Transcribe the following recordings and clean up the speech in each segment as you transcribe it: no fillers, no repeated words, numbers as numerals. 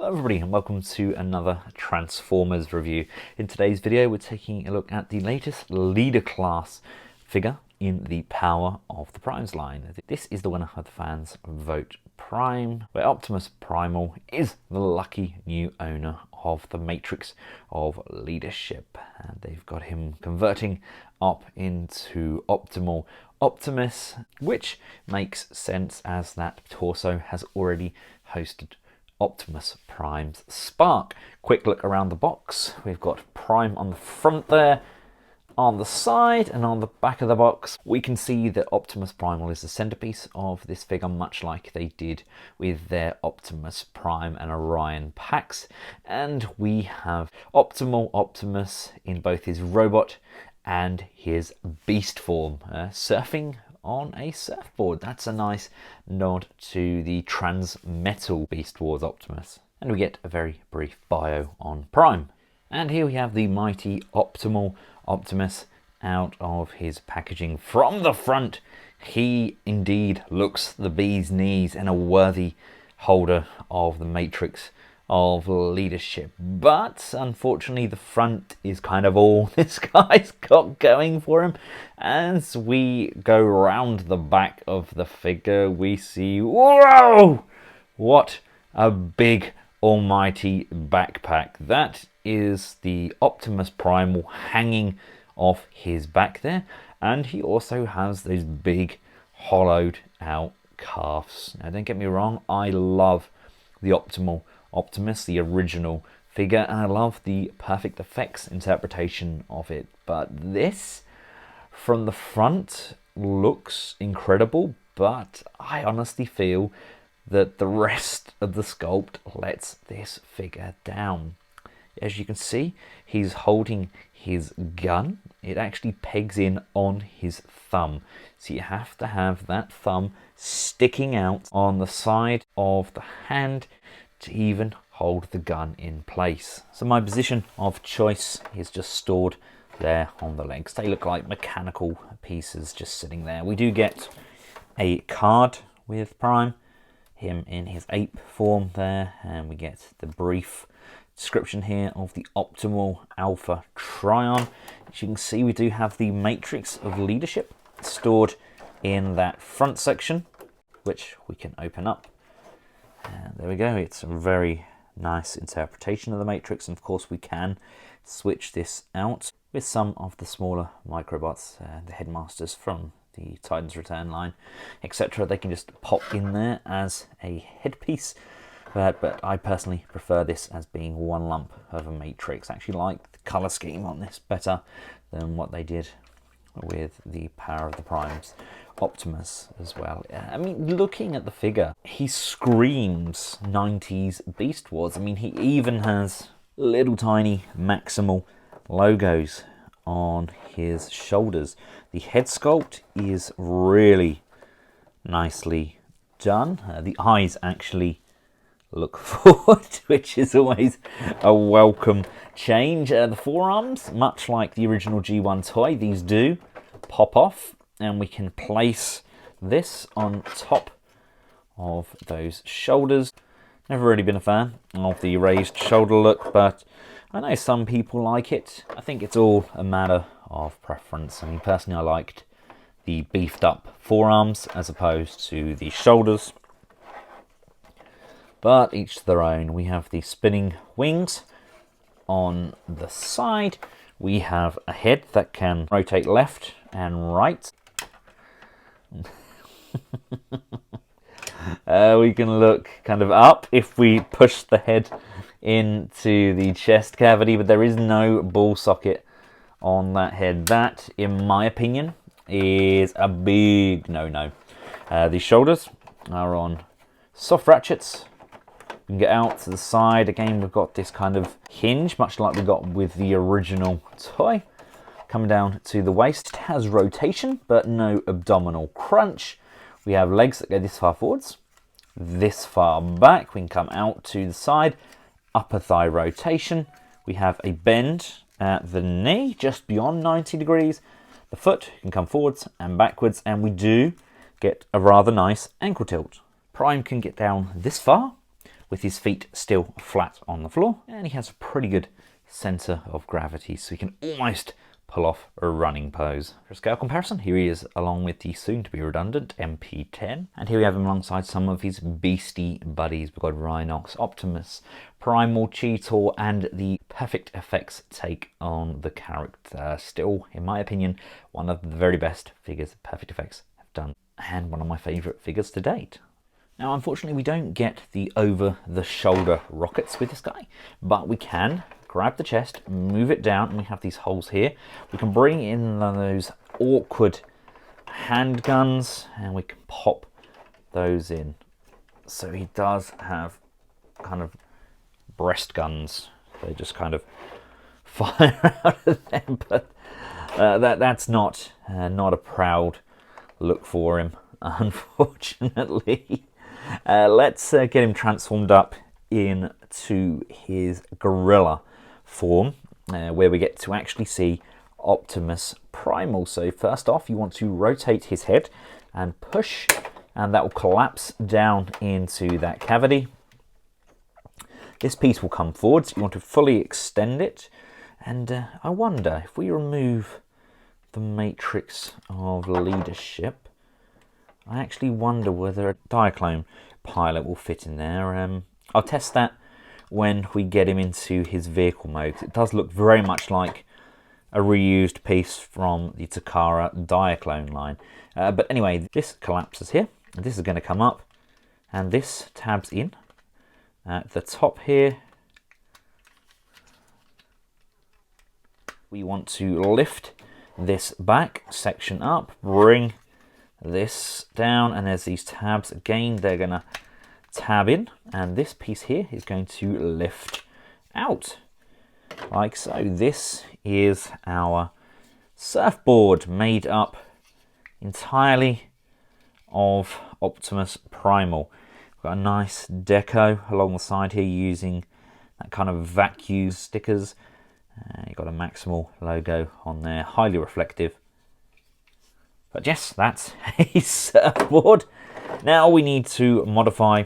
Hello everybody and welcome to another Transformers review. In today's video we're taking a look at the latest leader class figure in the Power of the Primes line. This is the winner of the fans' vote Prime, where Optimus Primal is the lucky new owner of the Matrix of Leadership. And they've got him converting up into Optimal Optimus, which makes sense as that torso has already hosted Optimus Prime's Spark. Quick look around the box. We've got Prime on the front there, on the side, and on the back of the box we can see that Optimus Primal is the centerpiece of this figure, much like they did with their Optimus Prime and Orion packs. And we have Optimal Optimus in both his robot and his beast form, surfing on a surfboard. That's a nice nod to the Transmetal Beast Wars Optimus. And we get a very brief bio on Prime. And here we have the mighty Optimal Optimus out of his packaging. From the front, he indeed looks the bee's knees and a worthy holder of the Matrix of Leadership. But unfortunately the front is kind of all this guy's got going for him. As we go round the back of the figure, we see, whoa, what a big almighty backpack. That is the Optimus Primal hanging off his back there, and he also has those big hollowed out calves. Now don't get me wrong, I love the Optimal Optimus, the original figure, and I love the Perfect Effects interpretation of it, but this from the front looks incredible, but I honestly feel that the rest of the sculpt lets this figure down. As you can see, he's holding his gun. It actually pegs in on his thumb, so you have to have that thumb sticking out on the side of the hand to even hold the gun in place. So my position of choice is just stored there on the legs. They look like mechanical pieces just sitting there. We do get a card with Prime, him in his ape form there, and we get the brief description here of the Optimal Alpha Trion. As you can see, we do have the Matrix of Leadership stored in that front section, which we can open up. And there we go. It's a very nice interpretation of the Matrix, and of course we can switch this out with some of the smaller microbots, the headmasters from the Titans Return line, etc. They can just pop in there as a headpiece, but I personally prefer this as being one lump of a Matrix. I actually like the colour scheme on this better than what they did with the Power of the Primes Optimus as well. I mean, looking at the figure, he screams 90s Beast Wars. I mean, he even has little tiny Maximal logos on his shoulders. The head sculpt is really nicely done. The eyes actually look forward, which is always a welcome change. The forearms, much like the original G1 toy, these do pop off, and we can place this on top of those shoulders. Never really been a fan of the raised shoulder look, but I know some people like it. I think it's all a matter of preference. I mean, personally I liked the beefed up forearms as opposed to the shoulders, but each to their own. We have the spinning wings on the side. We have a head that can rotate left and right. We can look kind of up if we push the head into the chest cavity, but there is no ball socket on that head. That, in my opinion, is a big no-no. The shoulders are on soft ratchets. We can get out to the side. Again, we've got this kind of hinge, much like we got with the original toy. Coming down to the waist, it has rotation, but no abdominal crunch. We have legs that go this far forwards, this far back. We can come out to the side, upper thigh rotation. We have a bend at the knee, just beyond 90 degrees. The foot can come forwards and backwards, and we do get a rather nice ankle tilt. Prime can get down this far, with his feet still flat on the floor, and he has a pretty good center of gravity, so he can almost pull off a running pose. For a scale comparison, here he is along with the soon-to-be redundant MP10, and here we have him alongside some of his beastie buddies. We've got Rhinox, Optimus Primal, Cheetor, and the Perfect Effects take on the character. Still, in my opinion, one of the very best figures Perfect Effects have done, and one of my favourite figures to date. Now, unfortunately, we don't get the over-the-shoulder rockets with this guy, but we can grab the chest, move it down, and we have these holes here. We can bring in those awkward handguns, and we can pop those in. So he does have kind of breast guns. They just kind of fire out of them, but that's not a proud look for him, unfortunately. Let's get him transformed up into his gorilla form, where we get to actually see Optimus Primal. So first off, you want to rotate his head and push, and that will collapse down into that cavity. This piece will come forward, so you want to fully extend it, and I wonder if we remove the matrix of leadership, I actually wonder whether a Diaclone pilot will fit in there. I'll test that when we get him into his vehicle mode. It does look very much like a reused piece from the Takara Diaclone line. But anyway, this collapses here, and this is going to come up, and this tabs in at the top here. We want to lift this back section up, bring this down, and there's these tabs again. They're going to tab in, and this piece here is going to lift out like so. This is our surfboard, made up entirely of Optimus Primal. We've got a nice deco along the side here using that kind of vacuum stickers. You've got a Maximal logo on there, highly reflective. But yes, that's a surfboard. Now we need to modify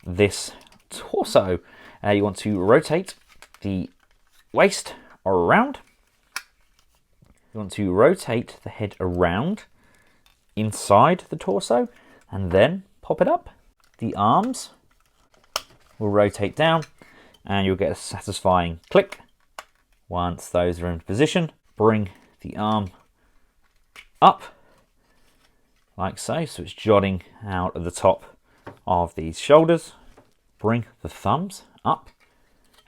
this torso. You want to rotate the waist around. You want to rotate the head around inside the torso and then pop it up. The arms will rotate down and you'll get a satisfying click. Once those are in position, bring the arm up like so, so it's jutting out of the top of these shoulders. Bring the thumbs up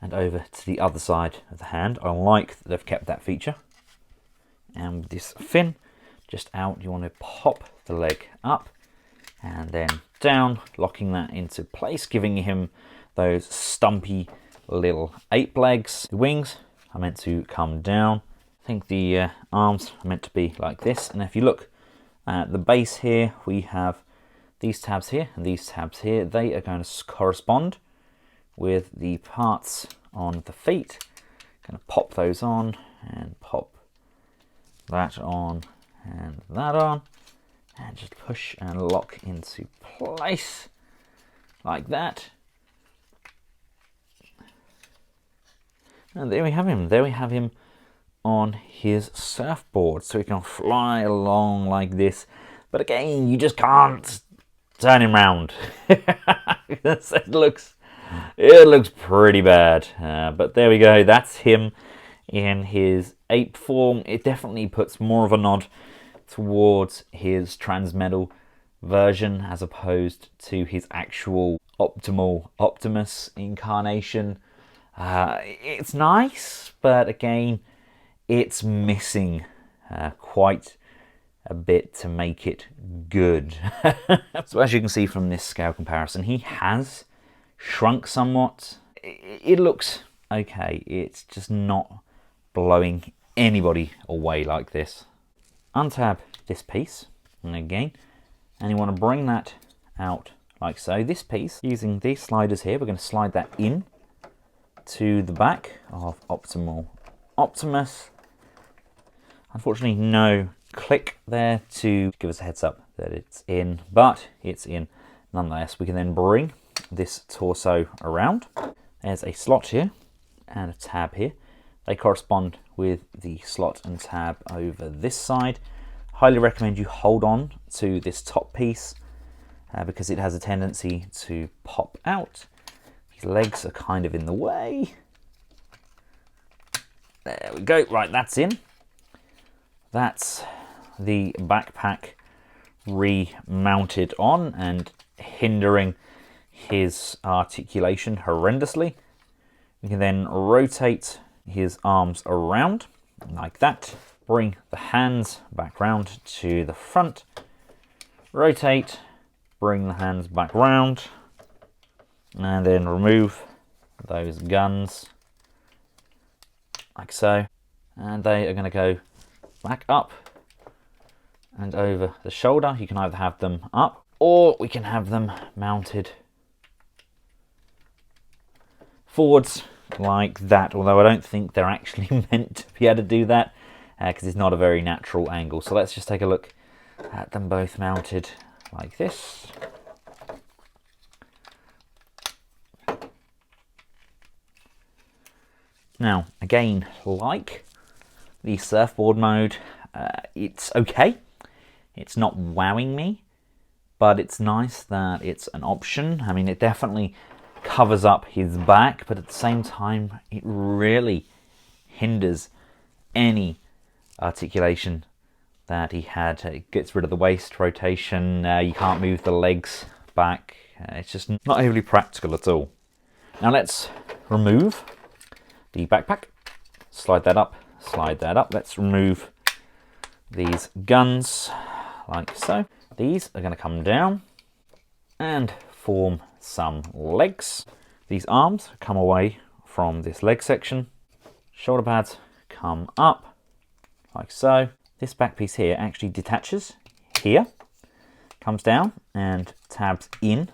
and over to the other side of the hand. I like that they've kept that feature. And with this fin just out, you want to pop the leg up and then down, locking that into place, giving him those stumpy little ape legs. The wings are meant to come down. I think the arms are meant to be like this. And if you look at the base here, we have these tabs here and these tabs here. They are going to correspond with the parts on the feet. Going to pop those on and pop that on and that on, and just push and lock into place like that. And there we have him. There we have him on his surfboard, so he can fly along like this. But again, you just can't turn him round. it looks pretty bad. But there we go. That's him in his ape form. It definitely puts more of a nod towards his Transmetal version as opposed to his actual optimal Optimus incarnation. It's nice, but again, it's missing quite a bit to make it good. So as you can see from this scale comparison, he has shrunk somewhat. It looks okay. It's just not blowing anybody away like this. Untab this piece, and again, and you want to bring that out like so. This piece, using these sliders here, we're going to slide that in to the back of Optimus. Unfortunately, no click there to give us a heads up that it's in, but it's in nonetheless. We can then bring this torso around. There's a slot here and a tab here. They correspond with the slot and tab over this side. Highly recommend you hold on to this top piece because it has a tendency to pop out. These legs are kind of in the way. There we go. Right, that's in. That's the backpack remounted on and hindering his articulation horrendously. You can then rotate his arms around like that. Bring the hands back round to the front. Rotate, bring the hands back round, and then remove those guns like so. And they are going to go back up and over the shoulder. You can either have them up or we can have them mounted forwards like that, although I don't think they're actually meant to be able to do that because it's not a very natural angle. So let's just take a look at them both mounted like this. Now, again, like the surfboard mode, it's okay. It's not wowing me, but it's nice that it's an option. I mean, it definitely covers up his back, but at the same time, it really hinders any articulation that he had. It gets rid of the waist rotation. You can't move the legs back. It's just not overly practical at all. Now let's remove the backpack. Slide that up, slide that up. Let's remove these guns like so. These are going to come down and form some legs. These arms come away from this leg section. Shoulder pads come up like so. This back piece here actually detaches here, comes down and tabs in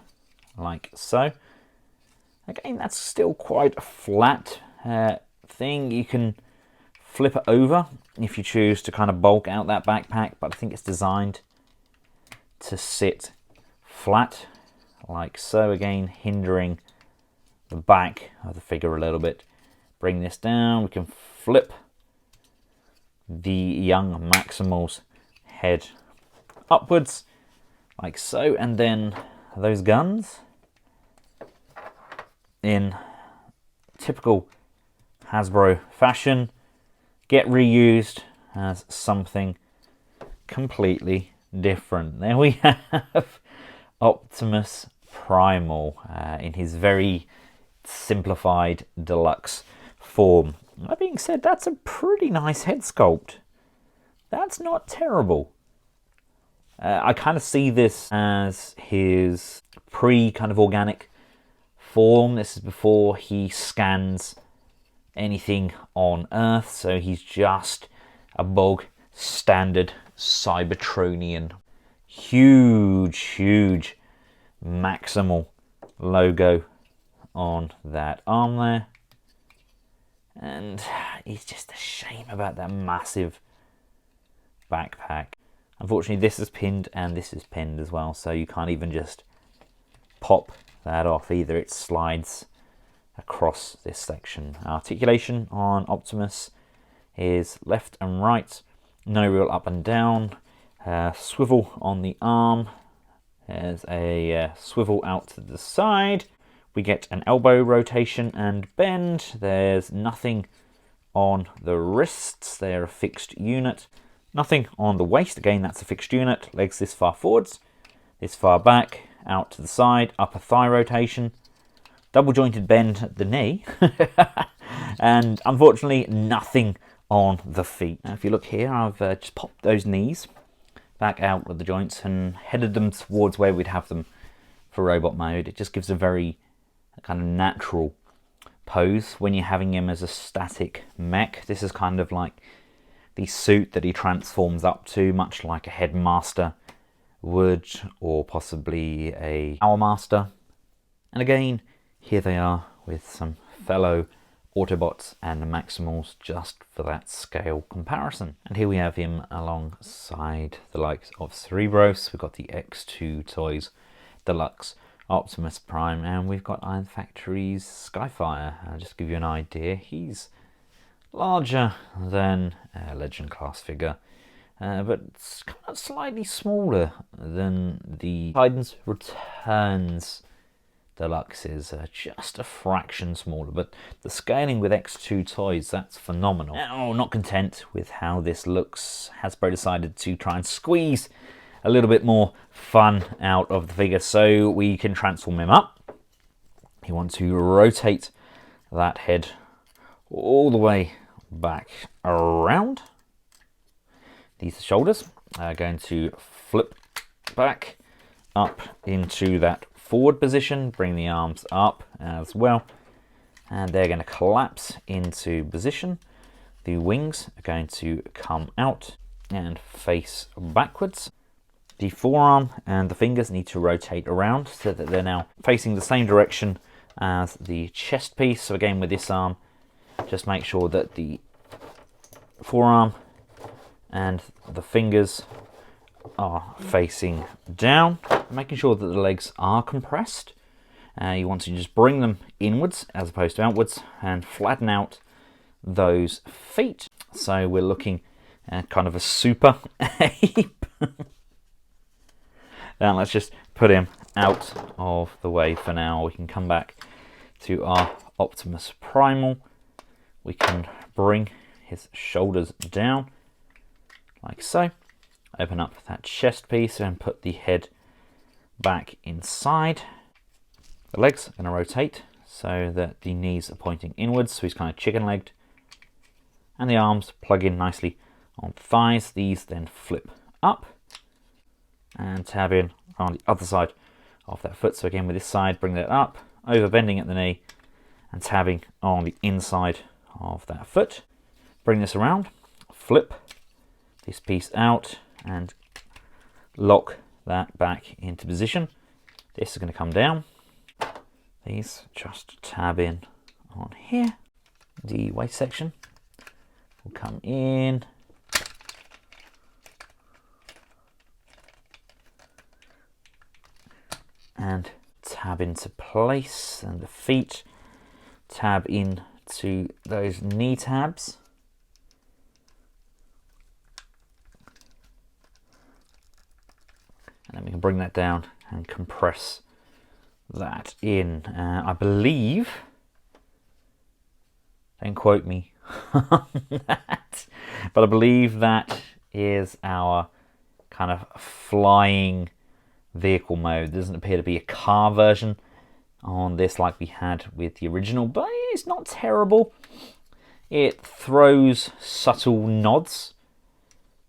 like so. Again, that's still quite a flat thing. You can flip it over if you choose to kind of bulk out that backpack, but I think it's designed to sit flat like so, again hindering the back of the figure a little bit. Bring this down, we can flip the young Maximal's head upwards like so, and then those guns in typical Hasbro fashion get reused as something completely different. There we have Optimus Primal in his very simplified deluxe form. That being said, that's a pretty nice head sculpt. That's not terrible. I kind of see this as his kind of organic form. This is before he scans anything on Earth, so he's just a bog standard Cybertronian. Huge Maximal logo on that arm there. And it's just a shame about that massive backpack. Unfortunately, this is pinned and this is pinned as well, so you can't even just pop that off either. It slides across this section. Articulation on Optimus is left and right, no real up and down. Swivel on the arm. There's a swivel out to the side. We get an elbow rotation and bend. There's nothing on the wrists. They're a fixed unit. Nothing on the waist. Again, that's a fixed unit. Legs this far forwards, this far back, out to the side. Upper thigh rotation. Double jointed bend at the knee. And unfortunately, nothing on the feet. Now, if you look here, I've just popped those knees back out of the joints and headed them towards where we'd have them for robot mode. It just gives a very kind of natural pose when you're having him as a static mech. This is kind of like the suit that he transforms up to, much like a headmaster would, or possibly a Power Master. And again, here they are with some fellow Autobots and Maximals just for that scale comparison. And here we have him alongside the likes of Cerebros. We've got the X2 Toys Deluxe Optimus Prime, and we've got Iron Factory's Skyfire. I'll just give you an idea. He's larger than a Legend class figure, but it's kind of slightly smaller than the Titan's Returns Deluxe is, just a fraction smaller, but the scaling with X2 toys, that's phenomenal. Now, not content with how this looks, Hasbro decided to try and squeeze a little bit more fun out of the figure, so we can transform him up. You want to rotate that head all the way back around. These shoulders are going to flip back up into that forward position, bring the arms up as well, and they're going to collapse into position. The wings are going to come out and face backwards. The forearm and the fingers need to rotate around so that they're now facing the same direction as the chest piece. So again, with this arm, just make sure that the forearm and the fingers are facing down, making sure that the legs are compressed. You want to just bring them inwards as opposed to outwards and flatten out those feet. So we're looking at kind of a super ape. Now let's just put him out of the way for now. We can come back to our Optimus Primal. We can bring his shoulders down like so. Open up that chest piece and put the head back inside. The legs are going to rotate so that the knees are pointing inwards, so he's kind of chicken-legged. And the arms plug in nicely on the thighs. These then flip up and tab in on the other side of that foot. So again, with this side, bring that up, over bending at the knee, and tabbing on the inside of that foot. Bring this around, flip this piece out, and lock that back into position. This is going to come down. These just tab in on here. The waist section will come in. And tab into place, and the feet tab into those knee tabs. And then we can bring that down and compress that in. I believe, don't quote me on that, but I believe that is our kind of flying vehicle mode. There doesn't appear to be a car version on this like we had with the original, but it's not terrible. It throws subtle nods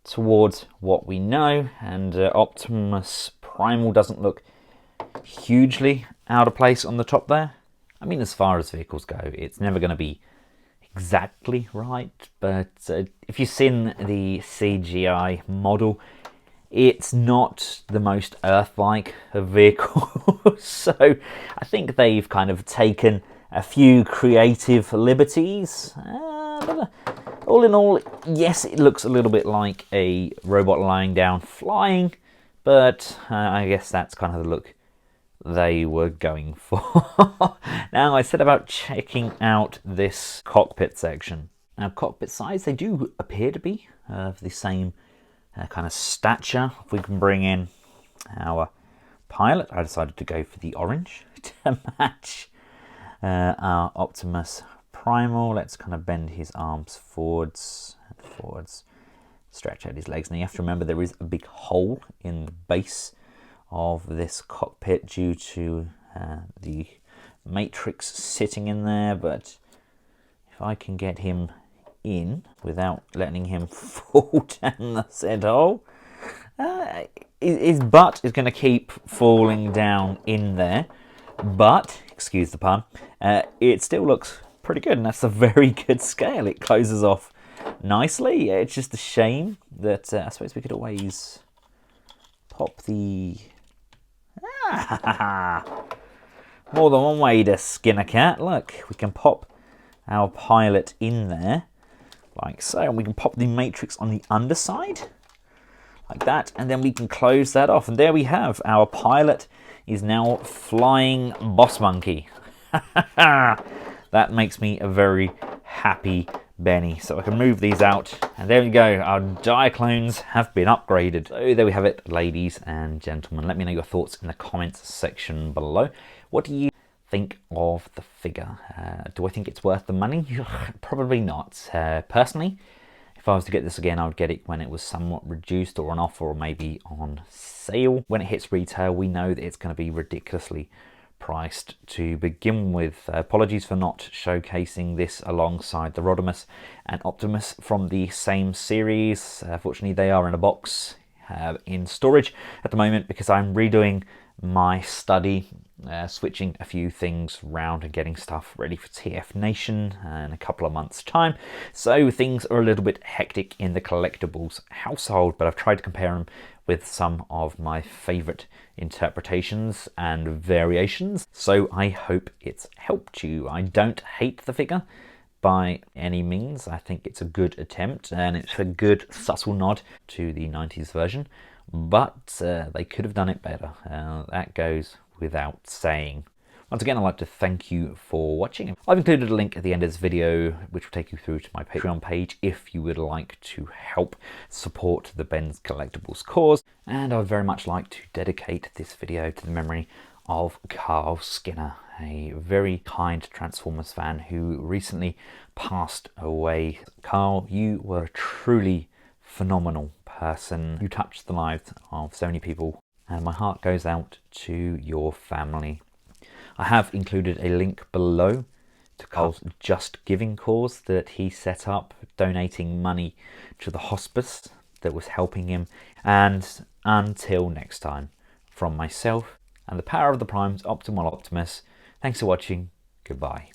towards what we know, and Optimus Primal doesn't look hugely out of place on the top there. I mean, as far as vehicles go, it's never going to be exactly right, but if you've seen the CGI model, it's not the most Earth-like of vehicles. So I think they've kind of taken a few creative liberties. But all in all, yes, it looks a little bit like a robot lying down flying, but I guess that's kind of the look they were going for. Now, I said about checking out this cockpit section. Now, cockpit size, they do appear to be of the same kind of stature. If we can bring in our pilot, I decided to go for the orange to match our Optimus Primal. Let's kind of bend his arms forwards and forwards, stretch out his legs. Now you have to remember there is a big hole in the base of this cockpit due to the matrix sitting in there, but if I can get him in without letting him fall down the said hole, his butt is going to keep falling down in there, but, excuse the pun, it still looks pretty good, and that's a very good scale. It closes off nicely. It's just a shame that I suppose we could always pop the more than one way to skin a cat. Look, we can pop our pilot in there like so, and we can pop the matrix on the underside like that, and then we can close that off. And there we have, our pilot is now flying Boss Monkey. That makes me a very happy Benny. So I can move these out, and there we go, our Diaclones have been upgraded. So there we have it, ladies and gentlemen. Let me know your thoughts in the comments section below. What do you think of the figure? Do I think it's worth the money? Probably not. Personally, if I was to get this again, I would get it when it was somewhat reduced or on offer, or maybe on sale. When it hits retail, we know that it's going to be ridiculously priced to begin with. Apologies for not showcasing this alongside the Rodimus and Optimus from the same series. Fortunately, they are in a box in storage at the moment because I'm redoing my study, switching a few things around and getting stuff ready for TF Nation in a couple of months' time. So things are a little bit hectic in the collectibles household, but I've tried to compare them with some of my favorite interpretations and variations. So I hope it's helped you. I don't hate the figure by any means. I think it's a good attempt, and it's a good subtle nod to the 90s version, but they could have done it better. That goes without saying. Once again, I'd like to thank you for watching. I've included a link at the end of this video which will take you through to my Patreon page if you would like to help support the Benscollectables cause. And I would very much like to dedicate this video to the memory of Carl Skinner, a very kind Transformers fan who recently passed away. Carl, you were a truly phenomenal person. You touched the lives of so many people, and my heart goes out to your family. I have included a link below to Carl's Just Giving cause that he set up, donating money to the hospice that was helping him. And until next time, from myself and the power of the Primes, Optimus, thanks for watching. Goodbye.